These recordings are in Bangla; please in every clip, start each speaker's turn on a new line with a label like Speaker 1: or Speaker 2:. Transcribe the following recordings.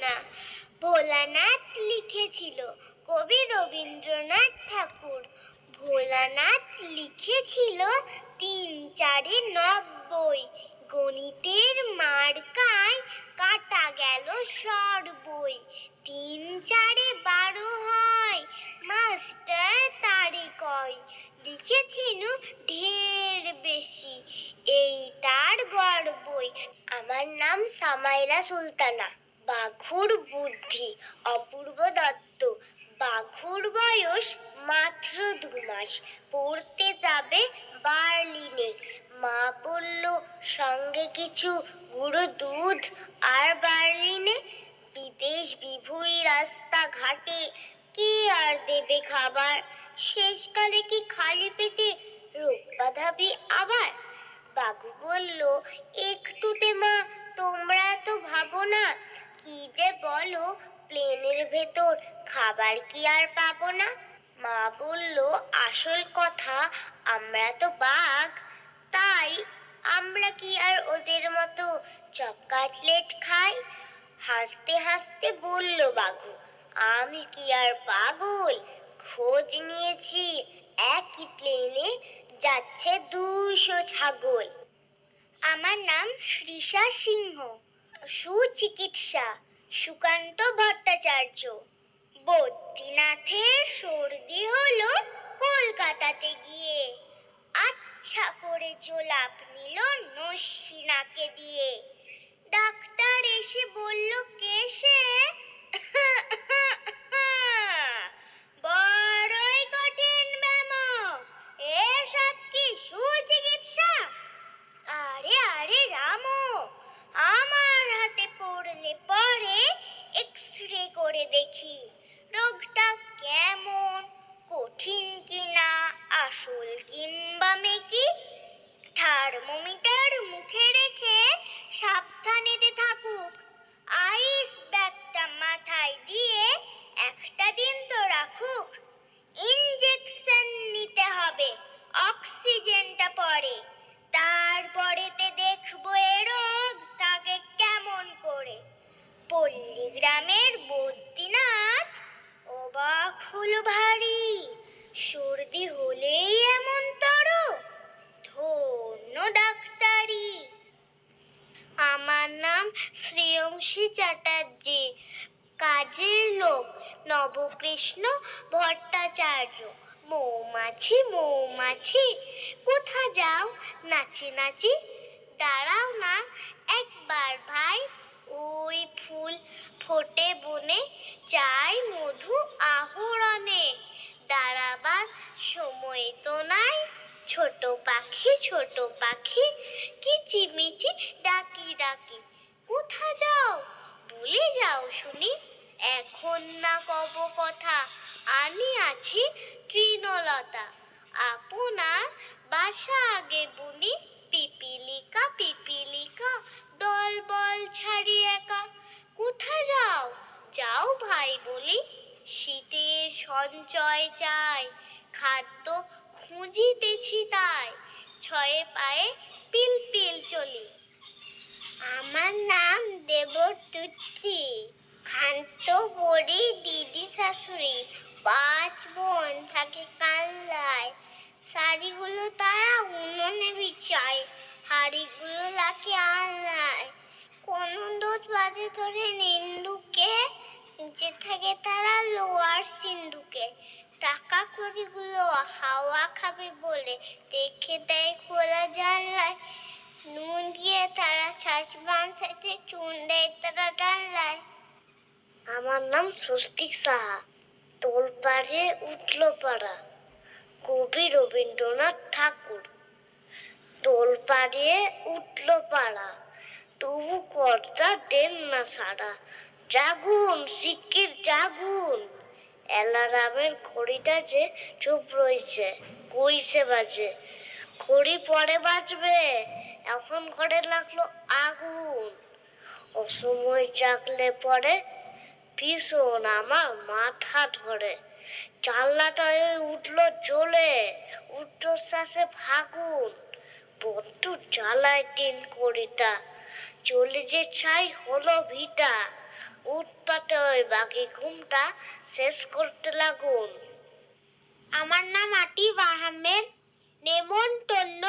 Speaker 1: না ভোলানাথ লিখেছিল কবি রবীন্দ্রনাথ ঠাকুর। ভোলানাথ লিখেছিল ৩-৪-৯০, গণিতের মার্কায় কাটা গেল সর্বই। ৩-৪-১২ হয়, মাস্টার তারে কয়, লিখেছিল ঢের বেশি, এই তার গর্বই। আমার নাম সামাইরা সুলতানা। বাঘুর বুদ্ধি অপূর্ব দত্ত। বাঘুর বয়স মাত্র ২ মাস, পড়তে যাবে বার্লিনে। মা বলল সঙ্গে কিছু গুঁড়ো দুধ আর বার্লিনে। বিদেশ বিভুঁই রাস্তা ঘাটে কে আর দেবে খাবার, শেষকালে কি খালি পেটে রোগ বাঁধাবি আবার। বাঘু বলল একটুতে মা তোমরা তো ভাবো না, কি যে বলো, প্লেনের ভেতর খাবার কি আর পাবো না। মা বলল আসল কথা, আমরা তো বাঘ, তাই আমরা কি আর ওদের মতো চপ কাটলেট খাই। হাসতে হাসতে বলল বাঘু, আমি কি আর পাগল, খোঁজ নিয়েছি একই প্লেনে যাচ্ছে ২০০ ছাগল। আমার নাম শ্রীষা সিংহ। সুচিকিৎসা সুকান্ত ভট্টাচার্য। বদ্রীনাথের সর্দি হলো কলকাতাতে গিয়ে, আচ্ছা করে জোলাপ নিল নস্যি নাকে দিয়ে। ডাক্তার এসে বলল কেসে বড়ই কঠিন ব্যামো, এসব কি সুচিকিৎসা। আরে আরে রামো, আমার হাতে পড়লে পরে এক্সরে করে দেখি রোগটা কেমন, কঠিন কিনা আসল কিংবা মেকি। থার্মোমিটার মুখে রেখে সাবধানেতে থাকুক, আইস ব্যাগটা মাথায় দিয়ে একটা দিন তো রাখুক। ইনজেকশন নিতে হবে, অক্সিজেনটা পরে, তারপরেতে দেখবো এ রোগ তাকে কেমন করে। পল্লীগ্রামের বদ্রীনাথ অবাক হলো ভারী, সর্দি হলেই এমন তর, ধন্য ডাক্তারি। আমার নাম শ্রেয়ংশী চ্যাটার্জি। কাজের লোক নবকৃষ্ণ ভট্টাচার্য। মৌমাছি মৌমাছি কোথা যাও নাচি নাচি, দাঁড়াও না একবার ভাই, ওই ফুল ফোটে বনে, চাই মধু আহরণে। দাঁড়াবার সময় তো নাই, ছোট পাখি কিচিমিচি ডাকি ডাকি। কোথা যাও বলে যাও শুনি, এখন না কব কথা, আমি আছি তৃণলতা। আপনার বাসা আগে বুনি, পিপিলিকা দল বল ছাড়ি একা। কোথা যাও যাও ভাই বলি, শীতের সঞ্চয় চাই, খাদ্য খুঁজিতেছি তাই, ছয়ে পায়ে পিল পিল চলি। আমার নাম দেবতুতি। খান্ত বড়ি দিদি শাশুড়ি, ৫ বোন থাকে কাল্লায়। শাড়িগুলো তারা উনুনে বিছায়, হাড়িগুলো লাগে আলনায়। কোন দোষ বাজে ধরে নিন্দুকে, নিচে থাকে তারা লোয়ার সিন্ধুকে। টাকা কড়িগুলো হাওয়া খাবে বলে রেখে দেয় খোলা জানলায়। নুন দিয়ে তারা ছাঁচ বাঁধাতে, চুন দেয় তারা ডানলায়। আমার নাম স্বস্তিক সাহা। তোলপাড়ে উঠল পাড়া, কবি রবীন্দ্রনাথ ঠাকুর। তোলপাড়ে উঠল পাড়া, তবু কর্তা দেন না সাড়া। জাগুন শিগগির জাগুন, অ্যালার্মের ঘড়িটা যে চুপ রয়েছে, কইসে বাজে। ঘড়ি পরে বাজবে, এখন ঘরে লাগলো আগুন। অসময় জাগলে পরে ভীষণ আমার মাথা ধরে। জানলাটা উঠলো জ্বলে, উচ্চশ্বাসে ফাগুন। বড্ড জ্বালায় টিন কড়িটা, চলে যে ছাই হলো ভিটা। উৎপাতে ওই বাকি ঘুমটা শেষ করতে লাগুন।
Speaker 2: আমার নাম আতিফ আহমেদ। নেমন্তন্ন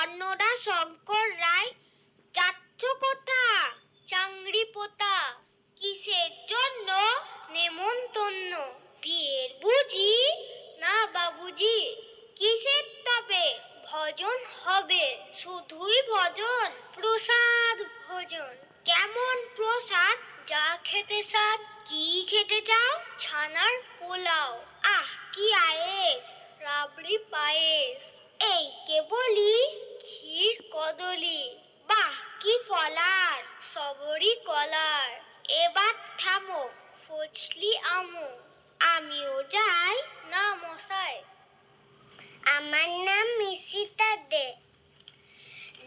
Speaker 2: অন্নদা শঙ্কর রায়। যাচ্ছ কোথা? চাংড়ি পোতা। কিসের জন্য নেমন্তন্ন? বিয়ের বুঝি? না বাবুজি। কিসের তবে? ভজন হবে। শুধুই ভজন? প্রসাদ ভোজন। কেমন প্রসাদ? যা খেতে স্বাদ। কি খেতে চাও? ছানার পোলাও। আহ কি আয়েস! রাবড়ি পায়েস। এই কে বলি? ক্ষীর কদলি। বাহ কি ফলার! সবরি কলার। এবার থামো, ফজলি আমো। আমিও যাই। না মশাই।
Speaker 1: আমার নাম মিশিতা দে।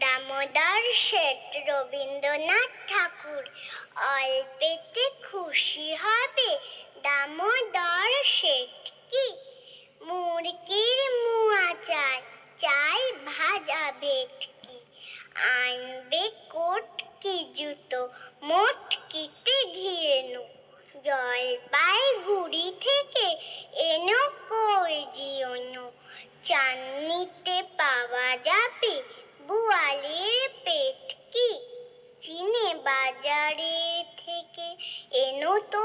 Speaker 1: দামোদর শেঠ রবীন্দ্রনাথ ঠাকুর অল্পেতে খুশি হবে দামোদর শেঠ কি? মুরগির মুয়া চাই, চাই ভাজা ভেটকি। আনবে কোট কি জুতো, মোটকিতে ঘিরেনো। জলপাইগুড়ি থেকে এনো কই জিওনো। চাঁদনিতে পাওয়া যাবে বোয়ালের পেটকি। চিনে বাজারের থেকে এনো তো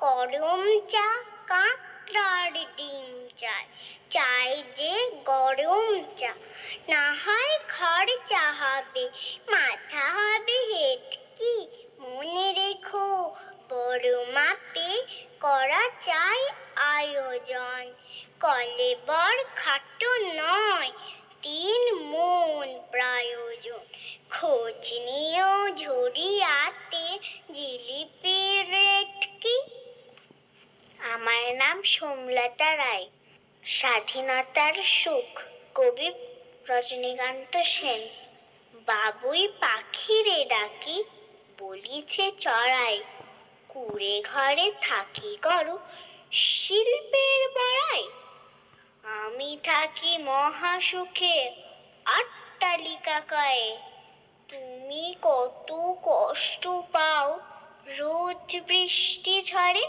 Speaker 1: গরম চা, কাঁকড়ার ডিম চাই, চাই যে গরম চা। না হয় খরচা হবে, মাথা হবে হেটকি। মনে রেখো বড় মাপে করা চাই আয়োজন। কলেবর খাটো নয়, 3 মণ প্রয়োজন। খোঁজ নিও ঝুড়িয়াতে জিলিপির রেট কি?
Speaker 2: আমার নাম সোমলতা রায়। স্বাধীনতার সুখ, কবি রজনীকান্ত সেন। বাবুই পাখিরে ডাকি, বলিছে চড়াই। কুড়ে ঘরে থাকি করো শিল্পের বড়াই। আমি থাকি মহা সুখে অট্টালিকা কয়ে। তুমি কত কষ্ট পাও রোজ বৃষ্টি ঝড়ে।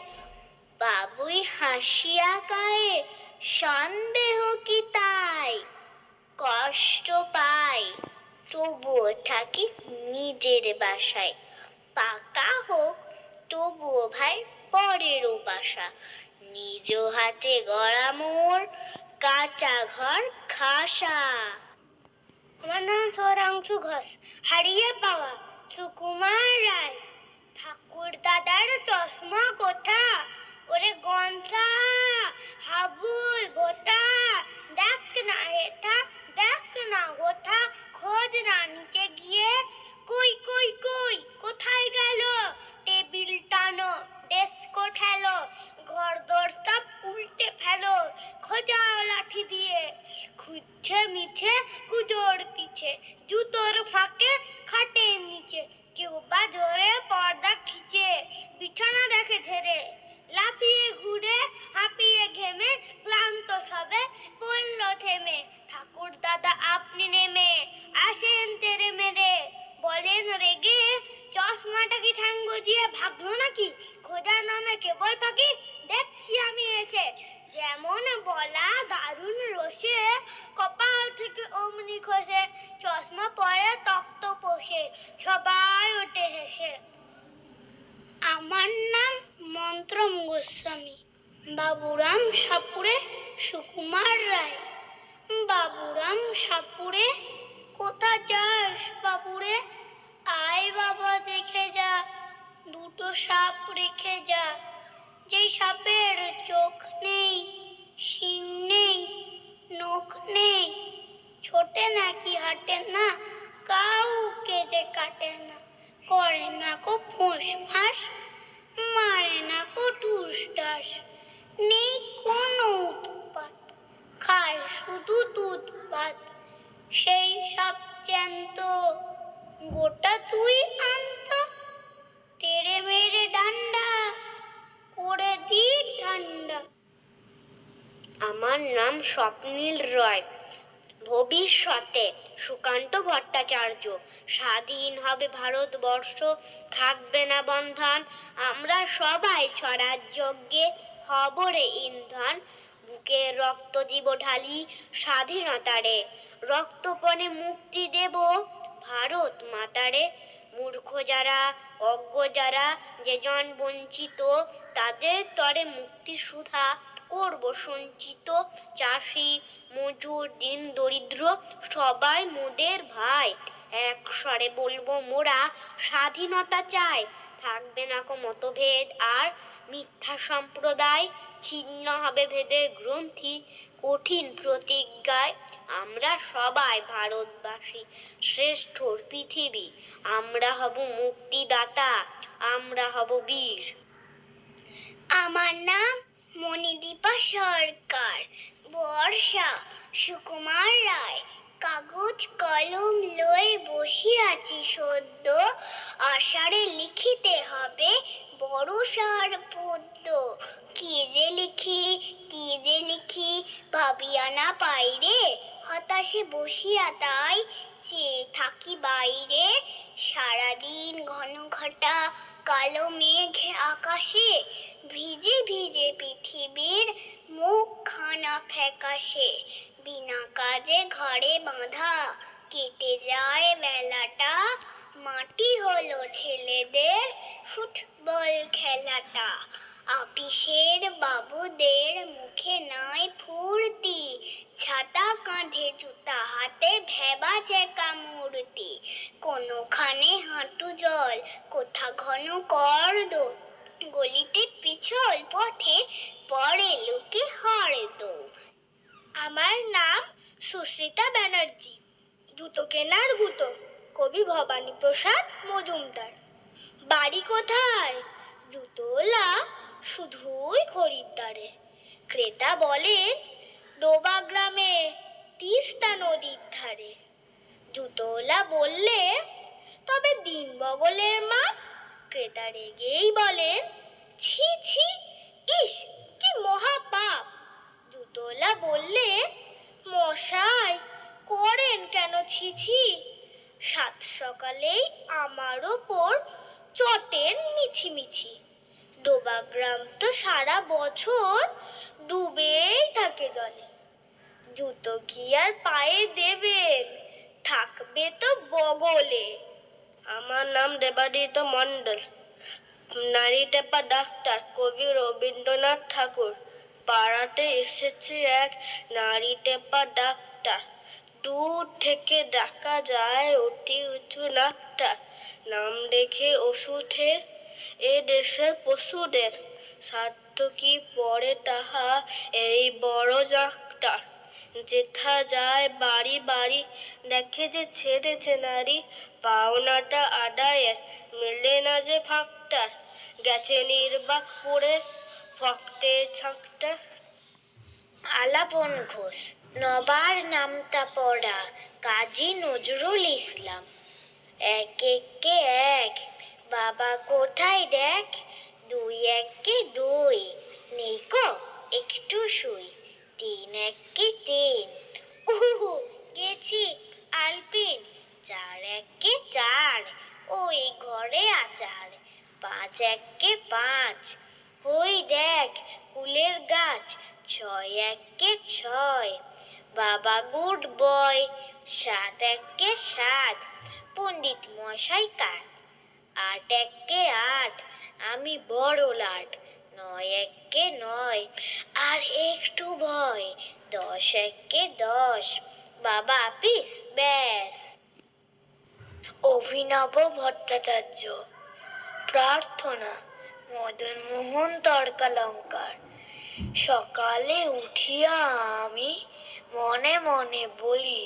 Speaker 2: বাবুই হাসিয়া কয়ে সন্দেহ কি তাই। কষ্ট পাই তবুও থাকি নিজের বাসায়। পাকা হোক তবুও ভাই পরেরও বাসা। নিজ হাতে গড়া মোর কাঁচা ঘর খাসা।
Speaker 1: আমার নাম সৌরাংশু ঘোষ। হারিয়ে পাওয়া সুকুমার রায়। ঠাকুর দাদার চশমা কোথা? ওরে গনসা হাবুল ভোতা। দেখ না হেথা, দেখ না গোথা। খোঁজ না নিচে গিয়ে। কই কই কই কোথায় গেল? টেবিল টানো, ডেস্ক ঠেলো, ঘর দোর সব উল্টে ফেলো। খোঁজাও লাঠি দিয়ে, খুঁজছে মিছে কুজোর পিছে। জুতোর ফাঁকে খাটের নিচে, কেউ বা জোরে পর্দা খিচে। বিছানা দেখে ঝেড়ে, লাফিয়ে ঘুরে হাঁপিয়ে ঘেমে ক্লান্ত সবে পড়ল থেমে। ঠাকুর দাদা আপনি নেমে আসেন তেরে মেরে, বলেন রেগে চশমাটা কি ঠ্যাং গজিয়ে ভাগলো নাকি? খোঁজার নামে কেবল ফাঁকি দেখছি আমি এসে। যেমন বলা দারুণ রসে, কপাল থেকে অমনি খসে। চশমা পরে তক্ত পোষে, সবাই ওঠে হেসে। আমার নাম মন্ত্রম গোস্বামী। বাবুরাম সাপুরে সুকুমার রায়। বাবুরাম সাপুরে কোথা যাস বাবুরে? আয় বাবা দেখে যা, দুটো সাপ রেখে যা। যেই সাপের চোখ নেই, শিং নেই, নখ নেই, ছোটে নাকি হাঁটে না, কাউকে যে কাটে না। করে না কো ফোঁস ফাঁস, মারে না কো ঠুস ঠাস। নেই কোনো উৎপাত, খায় শুধু দুধ ভাত। সেই সাপ জ্যান্ত, গোটা তুই আনত। তেরে মেরে ডান্ডা, করে দি ঠান্ডা।
Speaker 2: আমার নাম স্বপ্নীল রয়।
Speaker 1: ভবিষ্যতে সুকান্ত ভট্টাচার্য। স্বাধীন হবে ভারতবর্ষ, থাকবে না বন্ধন, আমরা সবাই স্বরাজ্যে হব রে ইন্ধন। বুকের রক্ত দিব ঢালি স্বাধীনতারে, রক্তপণে মুক্তি দেব ভারত মাতারে। মূর্খ যারা, অজ্ঞ যারা, যে জন বঞ্চিত, তাদের তরে মুক্তি সুধা করব সঞ্চিত। চাষি, মজুর, দিন দরিদ্র সবাই মোদের ভাই, এক স্বরে বলবো মোরা স্বাধীনতা চাই। থাকবে না কো মতভেদ আর মিথ্যা সম্প্রদায়, ছিন্ন হবে ভেদের গ্রন্থি কঠিন প্রতিজ্ঞায়। আমরা সবাই ভারতবাসী, শ্রেষ্ঠর পৃথিবী, আমরা হব মুক্তিদাতা, আমরা হব বীর।
Speaker 2: আমার নাম মণিদীপা সরকার। বর্ষা সুকুমার রায়। কাগজ কলম লয়ে বসে আছি সদ্য, আষাঢ়ে লিখিতে হবে বর্ষার পদ্য। কি যে লিখি, কি যে লিখি, ভাবিয়া না পাইরে, হতাশে বসিয়া তাই চেয়ে থাকি বাইরে। সারাদিন ঘন ঘটা কালো মেঘ আকাশে, ভিজে ভিজে পৃথিবীর মুখখানা ফ্যাকাশে। বিনা কাজে ঘরে বাঁধা কেটে যায় বেলাটা, মাটি হলো ছেলেদের ফুটবল খেলাটা। আপিসের বাবুদের মুখে নাই ফুর্তি, ছাতা কাঁধে জুতা হাতে ভেবা চেকা মূর্তি। কোনোখানে হাঁটু জল, কোথা ঘন কর্দ, গলিতে পিছল পথে পড়ে লোকে হরদ। আমার নাম সুস্মিতা ব্যানার্জি। জুতো কেনার গুতো, কবি ভবানী প্রসাদ মজুমদার। বাড়ি কোথায়? জুতোলা শুধুই খরিদ্দারে। ক্রেতা বলেন ডোবা গ্রামে, তিস্তা নদীর ধারে। জুতোলা বললে তবে দিন বগলের মাপ। ক্রেতা রেগেই বলেন ছি ছি, ইস কি মহাপাপ। জুতোলা বললে মশাই করেন কেন ছি ছি, সাত সকালেই আমার ওপর চটেন মিছিমিছি। ডোবাগ্রাম তো সারা বছর ডুবেই থাকে জলে, জুতো কি আর পায়ে দেবেন, থাকবে তো বগলে।
Speaker 1: আমার নাম দেবাদিত মণ্ডল, নারী টেপা ডাক্তার, কবি রবীন্দ্রনাথ ঠাকুর। পাড়াতে এসেছে এক নারী টেপা ডাক্তার, দূর থেকে ডাকা যায় অতি উঁচু নাকটা। নাম রেখে ওষুধের এ দেশের পশুদের, স্বার্থ কি পড়ে তাহা এই বড় ডাক্তার। যেথা যায় বাড়ি বাড়ি, দেখে যে ছেড়েছে নারী, পাওনাটা আদায়ের মেলে না যে ফাঁকটার। গেছে নির্বাক পড়ে ভক্তের ছাঁকটা।
Speaker 2: আলাপন ঘোষ। নবার নামতা পড়া কাজী নজরুল ইসলাম। এক একে এক, বাবা কোথায় দেখ, দুই একে দুই, নেইকো একটু শুই, তিন একে তিন, ওহো গেছি আলপিন, চার একে চার, ওই ঘরে আচার, পাঁচ একে পাঁচ, ওই দেখ কুলের গাছ, ছয় একে ছয়, বাবা গুড বয়, সাত একে সাত, পণ্ডিত মশাই কাঠ, আট একে আট, আমি বড় লাট, নয় একে নয়, আর একটু ভয়, দশ একে দশ, বাবা আপিস ব্যাস। অভিনব ভট্টাচার্য। প্রার্থনা মদন মোহন তর্কালঙ্কার। সকালে উঠিয়া আমি মনে মনে বলি,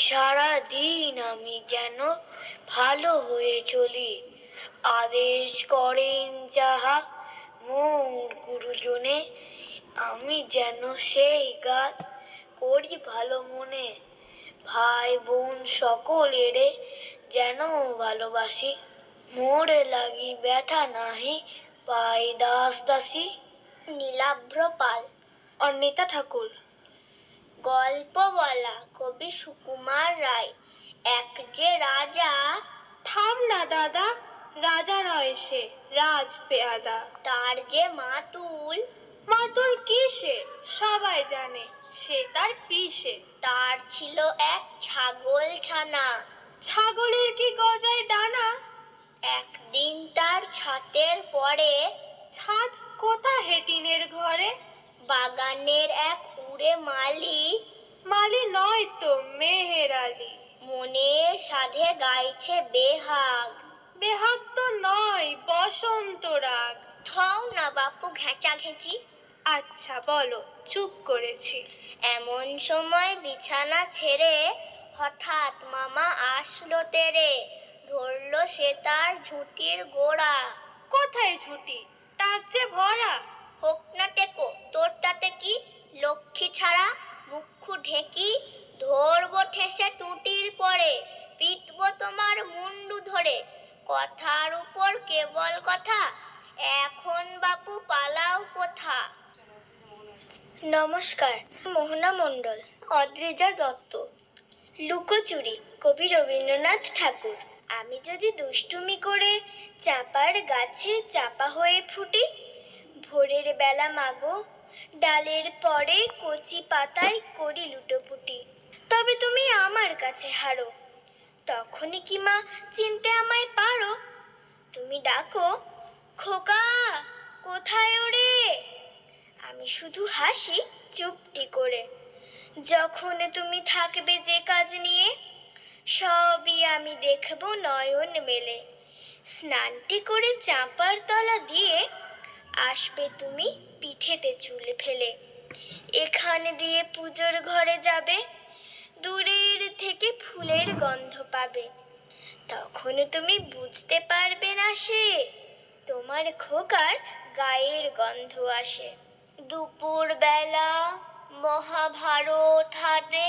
Speaker 2: সারা দিন আমি যেন ভালো হয়ে চলি। আদেশ করেন যাহা মোর গুরুজনে, আমি যেন সেই কাজ করি ভালো মনে। ভাই বোন সকলেরে যেন ভালোবাসি, মোরে লাগি ব্যথা নাহি পাই দাস দাসী। নীলাভ্র পাল।
Speaker 1: অর্ণিতা ঠাকুর।
Speaker 2: গল্প বলা কবি সুকুমার রায়। এক যে রাজা।
Speaker 3: থাম না দাদা, রাজা নয় সে, রাজ পেয়াদা।
Speaker 2: তার যে মাতুল।
Speaker 3: মাতুল কিসে? সবাই জানে সে তার পিসে।
Speaker 2: তার ছিল এক ছাগল ছানা।
Speaker 3: ছাগলের কি গজায় ডানা?
Speaker 2: একদিন তার ছাতের পরে।
Speaker 3: ছাদ কোথা হেটিনের ঘরে?
Speaker 2: বাগানের এক উড়ে মালি।
Speaker 3: মালি নয় তো, মেহের আলী।
Speaker 2: মনের সাধে গাইছে বেহাগ।
Speaker 3: বেহাগ তো নয়, বসন্ত রাগ।
Speaker 2: থও না বাপু ঘেঁচা ঘেঁচি।
Speaker 3: আচ্ছা বলো, চুপ করেছি।
Speaker 2: এমন সময় বিছানা ছেড়ে হঠাৎ মামা আসলো তেরে। ধরলো সে তার ঝুঁটির গোড়া।
Speaker 3: কোথায় ছুটি? টাক যে ভরা।
Speaker 2: হোক না টেকো, তোর তাতে কি? লক্ষ্মী ছাড়া মুখু ঢেকি। ধরবো ঠেসে টুটির পরে, পিটবো তোমার মুন্ডু ধরে। কথার উপর কেবল কথা, এখন বাপু পালাও কোথা। নমস্কার, মোহনা মণ্ডল। অদ্রিজা দত্ত। লুকোচুরি কবি রবীন্দ্রনাথ ঠাকুর। আমি যদি দুষ্টুমি করে চাপার গাছে চাপা হয়ে ফুটি, ভোরের বেলা মাগো ডালের পরে কচি পাতায় করি লুটোপুটি, তবে তুমি আমার কাছে হারো। তখনই কি মা চিনতে আমায় পারো? তুমি ডাকো, খোকা কোথায় ওরে? আমি শুধু হাসি চুপটি করে। যখন তুমি থাকবে যে কাজ নিয়ে, সবই আমি দেখব নয়ন মেলে। স্নানটি করে চাঁপার তলা দিয়ে আসবে তুমি পিঠেতে চুল ফেলে। এখানে দিয়ে পুজোর ঘরে যাবে, দূরের থেকে ফুলের গন্ধ পাবে। তখন তুমি বুঝতে পারবে না সে তোমার খোকার গায়ের গন্ধ আসে। দুপুর বেলা মহাভারত হাতে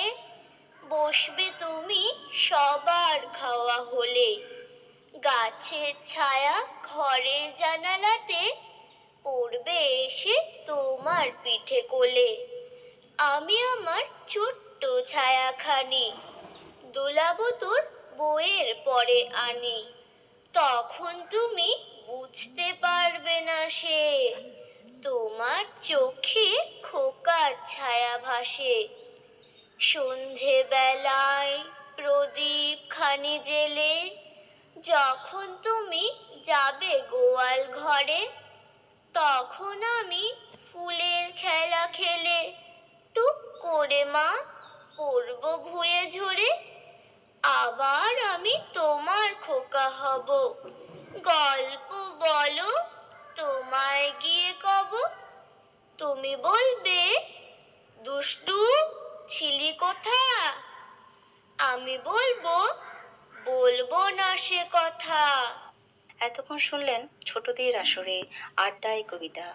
Speaker 2: বসবে তুমি সবার খাওয়া হলে। গাছের ছায়া ঘরের জানালাতে পড়বে এসে তোমার পিঠে কোলে। আমি আমার ছোট্ট ছায়াখানি দোলাবো তোর বইয়ের পরে আনি। তখন তুমি বুঝতে পারবে না সে তোমার চোখে খোকার ছায়া ভাসে। সন্ধে বেলায় প্রদীপ খানি জেলে যখন তুমি যাবে গোয়াল ঘরে, তখন আমি ফুলের খেলা খেলে টুক করে মা পড়ব ভুয়ে ঝরে। আবার আমি তোমার খোকা হব, গল্প বলো তোমায় গিয়ে কব। তুমি বলবে দুষ্টু ছিলি কোথা? আমি বলবো বলবো না সে কথা।
Speaker 4: এতক্ষণ শুনলেন ছোটদের আসরে আড্ডায় কবিতা।